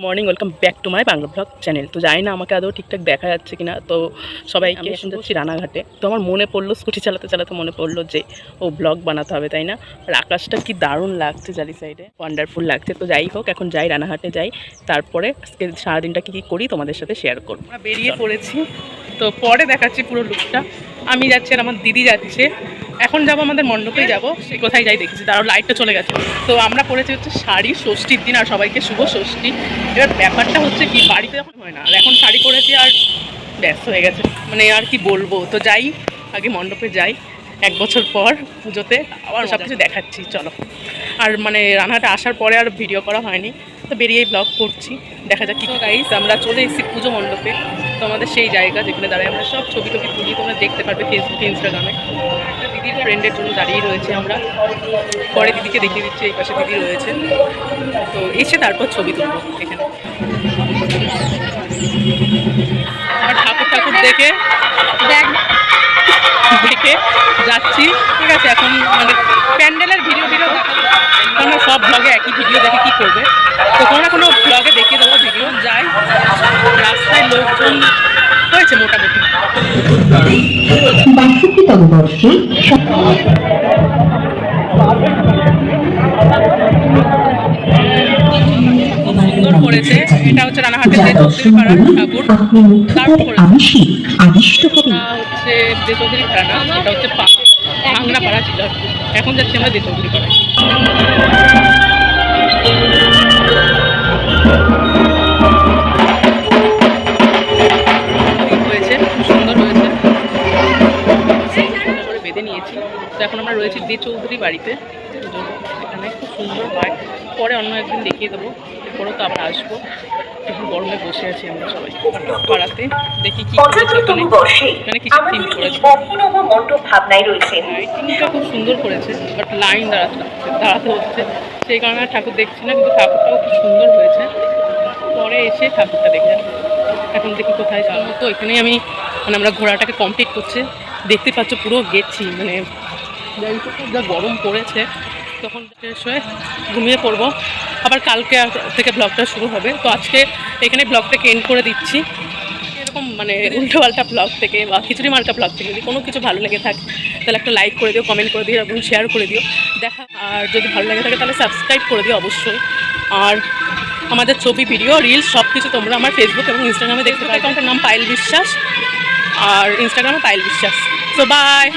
Morning welcome back to my Bangla blog channel. তো জানি না আমাকে আদৌ ঠিকঠাক দেখা যাচ্ছে কিনা। তো সবাইকে শুনতে যাচ্ছি রানাঘাটে। তো আমার মনে পড়লো, স্কুটি চালাতে চালাতে মনে পড়লো যে ও ব্লগ বানাতে হবে, তাই না? আর আকাশটা কি দারুণ লাগছে, চারি সাইডে ওয়ান্ডারফুল লাগছে। তো যাই হোক, এখন যাই রানাঘাটে যাই, তারপরে আজকে সারাদিনটা কী কী করি তোমাদের সাথে শেয়ার করবো। আমরা বেরিয়ে পড়েছি, তো পরে দেখাচ্ছি পুরো লুকটা। আমি যাচ্ছি আর আমার দিদি যাচ্ছে। এখন যাবো আমাদের মণ্ডপেই যাবো, সে কোথায় যাই দেখেছি, তারও লাইটটা চলে গেছে। তো আমরা পড়েছি হচ্ছে শাড়ি, ষষ্ঠীর দিন, আর সবাইকে শুভ ষষ্ঠী। এবার ব্যাপারটা হচ্ছে কি, বাড়িতে এখন হয় না, আর এখন শাড়ি পরেছি আর ব্যস্ত হয়ে গেছে, মানে আর কি বলবো। তো যাই, আগে মণ্ডপে যাই, 1 বছর পর পুজোতে আবার সব কিছু দেখাচ্ছি, চলো। আর মানে রান্নাটা আসার পরে আর ভিডিও করা হয়নি, তো বেরিয়েই ব্লগ করছি, দেখা যাক কি। গাইস, আমরা চলে এসেছি পুজো মণ্ডপে। তো আমাদের সেই জায়গা যেখানে দাঁড়ায় আমরা সব ছবি টবি তুলি, তোমরা দেখতে পারবে ফেসবুকে, ইনস্টাগ্রামে। একটা দিদির ফ্রেন্ডের জন্য দাঁড়িয়ে রয়েছে আমরা, পরে দিদিকে দেখিয়ে দিচ্ছি, এই পাশে দিদি রয়েছে। তো এসে তারপর ছবি তুলবো এখানে। আর ঠাকুর দেখে যাচ্ছি, ঠিক আছে। এখন মানে প্যান্ডেলের ভিডিও দেখা, আমরা সব ব্লগে একই ভিডিও দেখে কী করবে, তো কোনো না কোনো ব্লগে দেখিয়ে দেবো ভিডিও। যাই, রাস্তায় লোকজন হয়েছে মোটামুটি। সুন্দর করেছে, এটা হচ্ছে রানাঘাটের যে চৌধুরীপাড়ার ঠাকুর, হচ্ছে যে চৌধুরীপাড়া না, এটা হচ্ছে ভাংরাপাড়া ছিল। এখন যাচ্ছি আমরা যে চৌধুরীপাড়ায়। হয়েছে, খুব সুন্দর হয়েছে, সুন্দর করে বেঁধে নিয়েছি। তো এখন আমরা রয়েছি দে চৌধুরী বাড়িতে, এখানে খুব সুন্দর হয়। পরে অন্য একদিন দেখিয়ে দেবো, এরপরেও তো আবার আসবো। এখন গরমে বসে আছি আমরা সবাই পাড়াতে, দেখি কি করেছে এখানে, কিছু থিম করেছে। লাইটিংটা খুব সুন্দর করেছে, বাট লাইন দাঁড়াতে হচ্ছে, সেই কারণে ঠাকুর দেখছি না, কিন্তু ঠাকুরটাও খুব সুন্দর হয়েছে। পরে এসে ঠাকুরটা দেখে এখন দেখি কোথায় যাবো। তো এখানেই আমি মানে আমরা ঘোড়াটাকে কমপ্লিট করছে, দেখতে পাচ্ছ পুরো গেছি, মানে যা গরম পড়েছে। তখন ফ্রেশ হয়ে ঘুমিয়ে পড়বো, আবার কালকে থেকে ব্লগটা শুরু হবে। তো আজকে এখানে ব্লগটাকে এন্ড করে দিচ্ছি। এরকম মানে উল্টোপাল্টা ব্লগ থেকে বা খিচুড়ি মার্কা ব্লগ থেকে যদি কোনো কিছু ভালো লেগে থাকে, তাহলে একটা লাইক করে দিও, কমেন্ট করে দিও এবং শেয়ার করে দিও। দেখা, আর যদি ভালো লেগে থাকে তাহলে সাবস্ক্রাইব করে দিও অবশ্যই। আর আমাদের ছবি, ভিডিও, রিলস সব কিছু তোমরা আমার ফেসবুক এবং ইনস্টাগ্রামে দেখতে পাবে। অ্যাকাউন্টের নাম পায়েল বিশ্বাস, আর ইনস্টাগ্রামে পায়েল বিশ্বাস। So by.